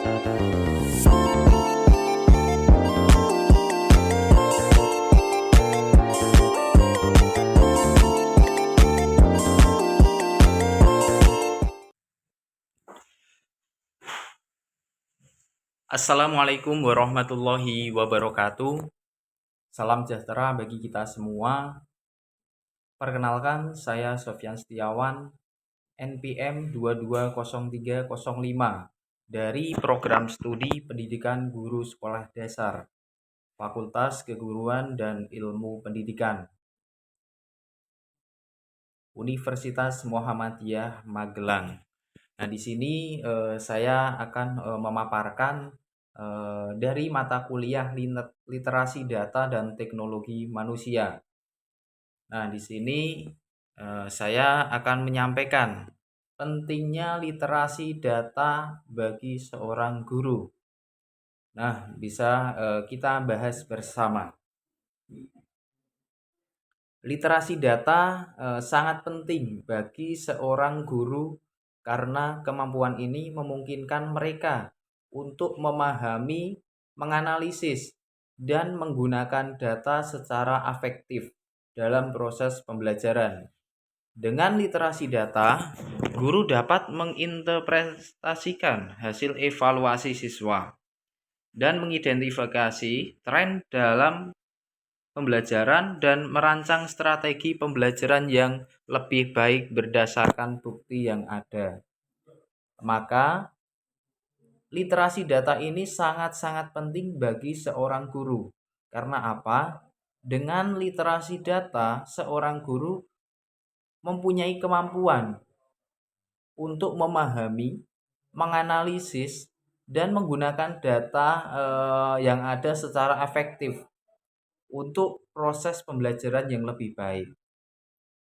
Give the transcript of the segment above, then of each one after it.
Assalamualaikum warahmatullahi wabarakatuh. Salam sejahtera bagi kita semua. Perkenalkan, saya Sofyan Setiawan, NPM 220305 dari Program Studi Pendidikan Guru Sekolah Dasar, Fakultas Keguruan dan Ilmu Pendidikan, Universitas Muhammadiyah Magelang. Nah, di sini saya akan memaparkan dari mata kuliah literasi data dan teknologi manusia. Nah, di sini saya akan menyampaikan pentingnya literasi data bagi seorang guru. Nah, bisa kita bahas bersama. Literasi data sangat penting bagi seorang guru karena kemampuan ini memungkinkan mereka untuk memahami, menganalisis, dan menggunakan data secara efektif dalam proses pembelajaran. Dengan literasi data, guru dapat menginterpretasikan hasil evaluasi siswa dan mengidentifikasi tren dalam pembelajaran dan merancang strategi pembelajaran yang lebih baik berdasarkan bukti yang ada. Maka, literasi data ini sangat-sangat penting bagi seorang guru. Karena apa? Dengan literasi data, seorang guru mempunyai kemampuan untuk memahami, menganalisis, dan menggunakan data yang ada secara efektif untuk proses pembelajaran yang lebih baik.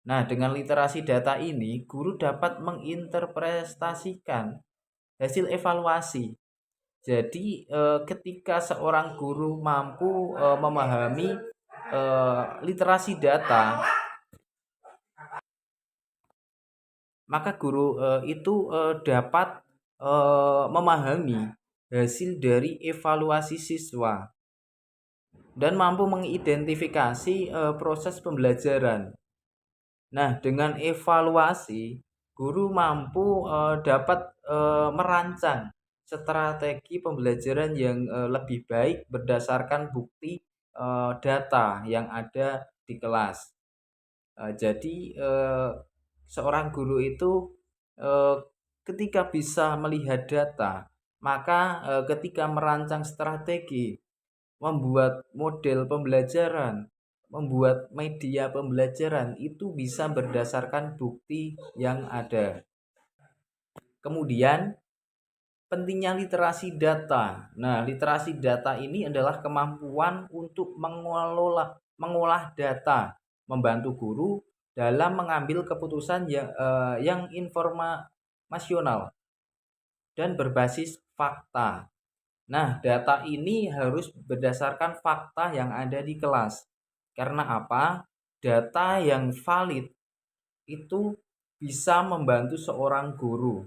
Nah, dengan literasi data ini, guru dapat menginterpretasikan hasil evaluasi. Jadi, ketika seorang guru mampu memahami literasi data, maka guru itu dapat memahami hasil dari evaluasi siswa dan mampu mengidentifikasi proses pembelajaran. Nah, dengan evaluasi, guru mampu dapat merancang strategi pembelajaran yang lebih baik berdasarkan bukti data yang ada di kelas. Jadi seorang guru itu ketika bisa melihat data, maka ketika merancang strategi, membuat model pembelajaran, membuat media pembelajaran itu bisa berdasarkan bukti yang ada. Kemudian pentingnya literasi data. Nah, literasi data ini adalah kemampuan untuk mengolah data, membantu guru dalam mengambil keputusan yang informasional dan berbasis fakta. Nah, data ini harus berdasarkan fakta yang ada di kelas. Karena apa? Data yang valid itu bisa membantu seorang guru.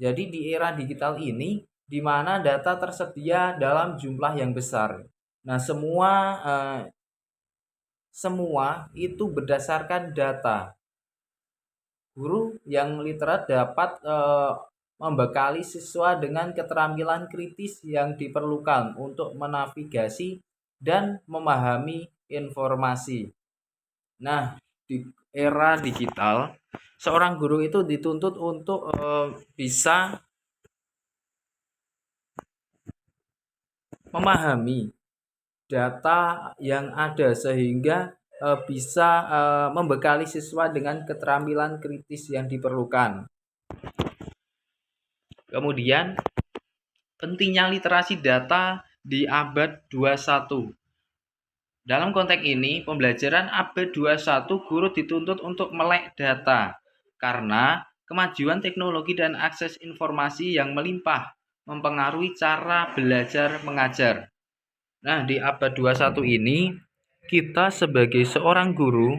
Jadi di era digital ini, di mana data tersedia dalam jumlah yang besar. Nah, semua itu berdasarkan data. Guru yang literat dapat membekali siswa dengan keterampilan kritis yang diperlukan untuk menavigasi dan memahami informasi. Nah, di era digital, seorang guru itu dituntut untuk bisa memahami data yang ada sehingga bisa membekali siswa dengan keterampilan kritis yang diperlukan. Kemudian, pentingnya literasi data di abad 21. Dalam konteks ini, pembelajaran abad 21 guru dituntut untuk melek data karena kemajuan teknologi dan akses informasi yang melimpah mempengaruhi cara belajar mengajar. Nah, di abad 21 ini, kita sebagai seorang guru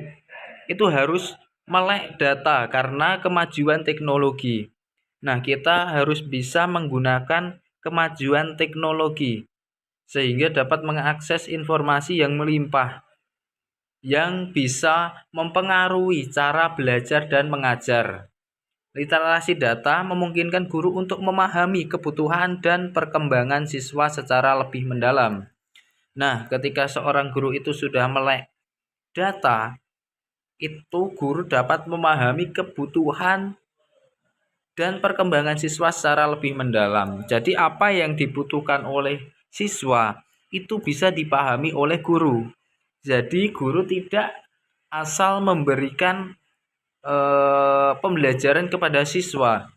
itu harus melek data karena kemajuan teknologi. Nah, kita harus bisa menggunakan kemajuan teknologi, sehingga dapat mengakses informasi yang melimpah yang bisa mempengaruhi cara belajar dan mengajar. Literasi data memungkinkan guru untuk memahami kebutuhan dan perkembangan siswa secara lebih mendalam. Nah, ketika seorang guru itu sudah melek data, itu guru dapat memahami kebutuhan dan perkembangan siswa secara lebih mendalam. Jadi apa yang dibutuhkan oleh siswa itu bisa dipahami oleh guru. Jadi guru tidak asal memberikan pembelajaran kepada siswa.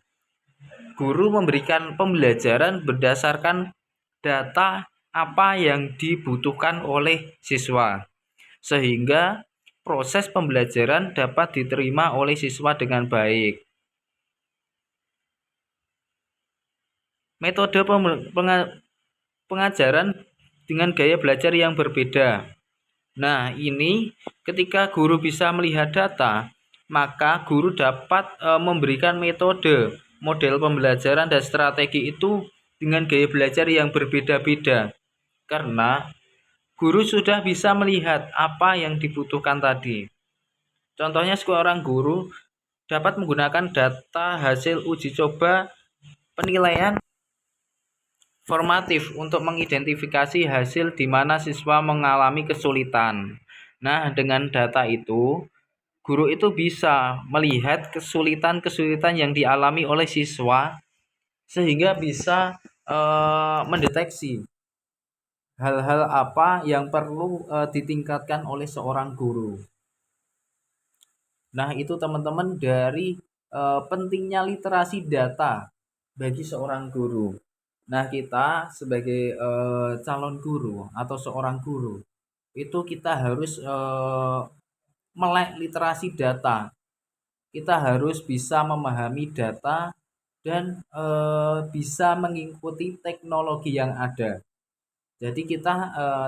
Guru memberikan pembelajaran berdasarkan data apa yang dibutuhkan oleh siswa, sehingga proses pembelajaran dapat diterima oleh siswa dengan baik. Metode pengajaran dengan gaya belajar yang berbeda. Nah, ini ketika guru bisa melihat data, maka guru dapat memberikan metode, model pembelajaran dan strategi itu dengan gaya belajar yang berbeda-beda. Karena guru sudah bisa melihat apa yang dibutuhkan tadi. Contohnya seorang guru dapat menggunakan data hasil uji coba penilaian formatif untuk mengidentifikasi hasil di mana siswa mengalami kesulitan. Nah, dengan data itu, guru itu bisa melihat kesulitan-kesulitan yang dialami oleh siswa sehingga bisa mendeteksi hal-hal apa yang perlu ditingkatkan oleh seorang guru. Nah, itu teman-teman dari pentingnya literasi data bagi seorang guru. Nah, kita sebagai calon guru atau seorang guru itu kita harus melek literasi data. Kita harus bisa memahami data dan bisa mengikuti teknologi yang ada. Jadi kita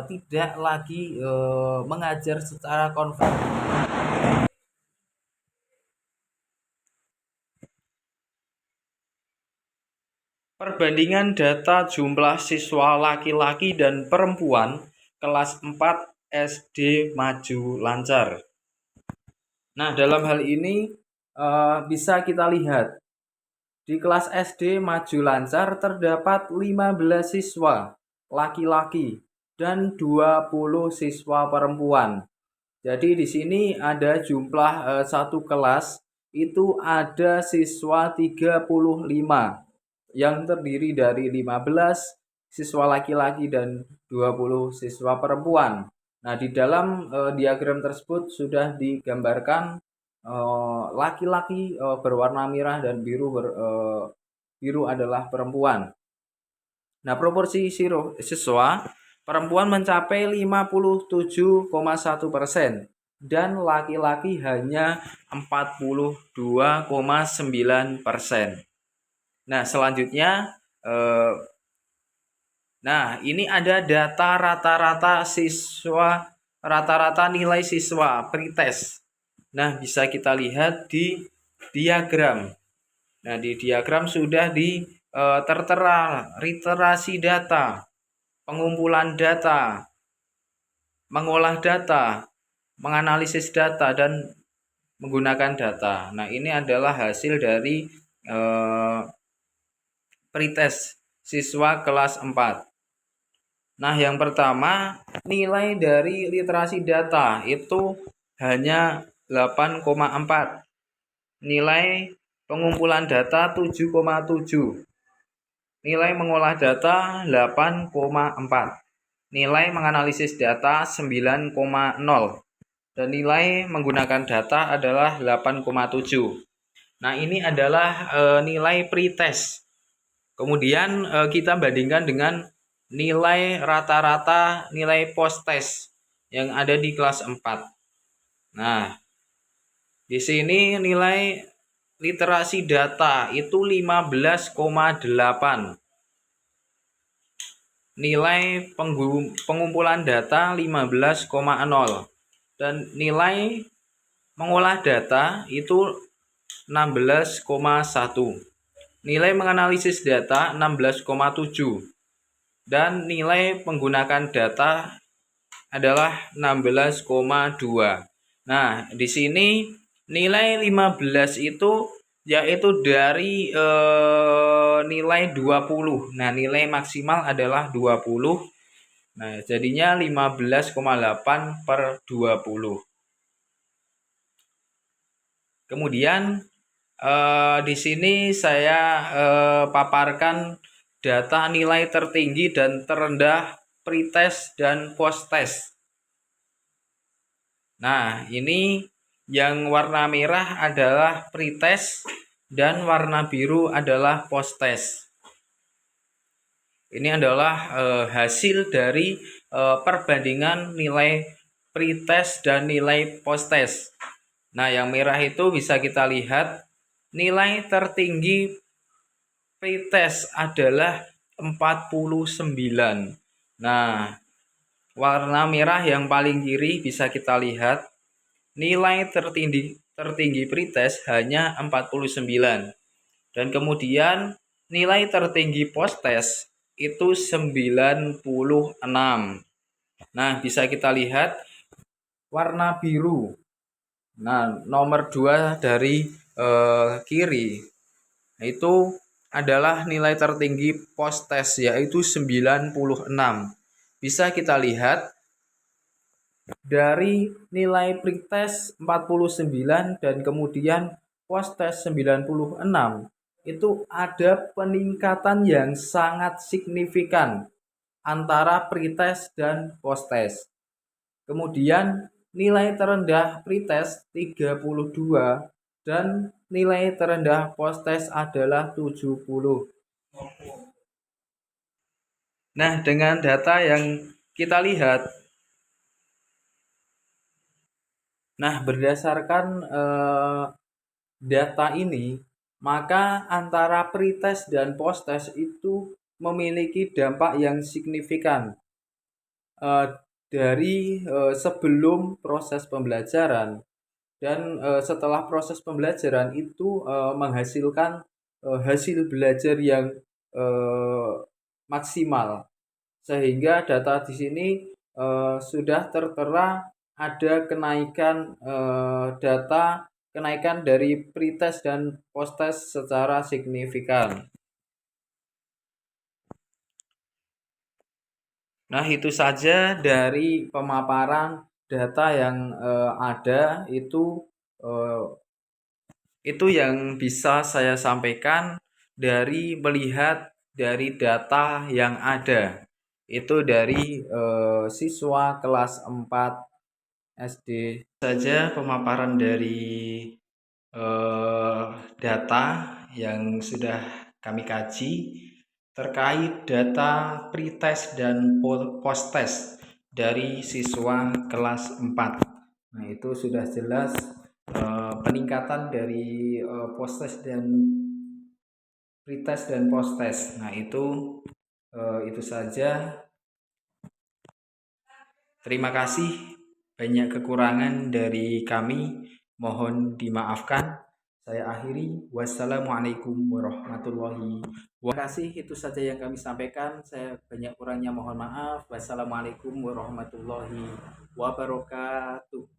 tidak lagi mengajar secara konvensional. Perbandingan data jumlah siswa laki-laki dan perempuan kelas 4 SD maju lancar. Nah, dalam hal ini bisa kita lihat di kelas SD maju lancar terdapat 15 siswa laki-laki dan 20 siswa perempuan. Jadi di sini ada jumlah satu kelas itu ada siswa 35 yang terdiri dari 15 siswa laki-laki dan 20 siswa perempuan. Nah, di dalam diagram tersebut sudah digambarkan laki-laki berwarna merah dan biru adalah perempuan. Nah, proporsi siswa perempuan mencapai 57,1% dan laki-laki hanya 42,9%. Nah, selanjutnya ini ada data rata-rata siswa, rata-rata nilai siswa pretest. Nah, bisa kita lihat di diagram. Nah, di diagram sudah tertera literasi data, pengumpulan data, mengolah data, menganalisis data, dan menggunakan data. Nah, ini adalah hasil dari pretest siswa kelas 4. Nah, yang pertama, nilai dari literasi data itu hanya 8,4. Nilai pengumpulan data 7,7. Nilai mengolah data 8,4. Nilai menganalisis data 9,0. Dan nilai menggunakan data adalah 8,7. Nah, ini adalah nilai pretest. Kemudian kita bandingkan dengan nilai rata-rata nilai post test yang ada di kelas 4. Nah, di sini nilai literasi data itu 15,8. Nilai pengumpulan data 15,0 dan nilai mengolah data itu 16,1. nilai menganalisis data 16,7 dan nilai menggunakan data adalah 16,2. Nah, di sini nilai 15 itu yaitu dari nilai 20. Nah, nilai maksimal adalah 20. Nah, jadinya 15,8 per 20. Kemudian di sini saya paparkan data nilai tertinggi dan terendah pretest dan posttest. Nah, ini yang warna merah adalah pretest dan warna biru adalah posttest. Ini adalah hasil dari perbandingan nilai pretest dan nilai posttest. Nah, yang merah itu bisa kita lihat nilai tertinggi pretest adalah 49. Nah, warna merah yang paling kiri bisa kita lihat nilai tertinggi pretest hanya 49. Dan kemudian nilai tertinggi posttest itu 96. Nah, bisa kita lihat warna biru. Nah, nomor 2 dari kiri itu adalah nilai tertinggi posttest yaitu 96. Bisa kita lihat dari nilai pretest 49 dan kemudian posttest 96 itu ada peningkatan yang sangat signifikan antara pretest dan posttest. Kemudian nilai terendah pretest 32 dan nilai terendah posttest adalah 70. Nah, dengan data yang kita lihat, berdasarkan data ini, maka antara pretest dan posttest itu memiliki dampak yang signifikan dari sebelum proses pembelajaran dan setelah proses pembelajaran itu menghasilkan hasil belajar yang maksimal, sehingga data di sini sudah tertera ada kenaikan dari pretest dan posttest secara signifikan. Nah, itu saja dari pemaparan data yang ada itu yang bisa saya sampaikan dari melihat dari data yang ada. Itu dari siswa kelas 4 SD. Saja pemaparan dari data yang sudah kami kaji terkait data pretest dan posttest dari siswa kelas 4. Nah, itu sudah jelas peningkatan dari posttest dan pretest dan posttest. Nah, itu saja. Terima kasih. Banyak kekurangan dari kami, mohon dimaafkan. Saya akhiri. Wassalamualaikum warahmatullahi wabarakatuh. Terima kasih, itu saja yang kami sampaikan. Saya banyak kurangnya mohon maaf. Wassalamualaikum warahmatullahi wabarakatuh.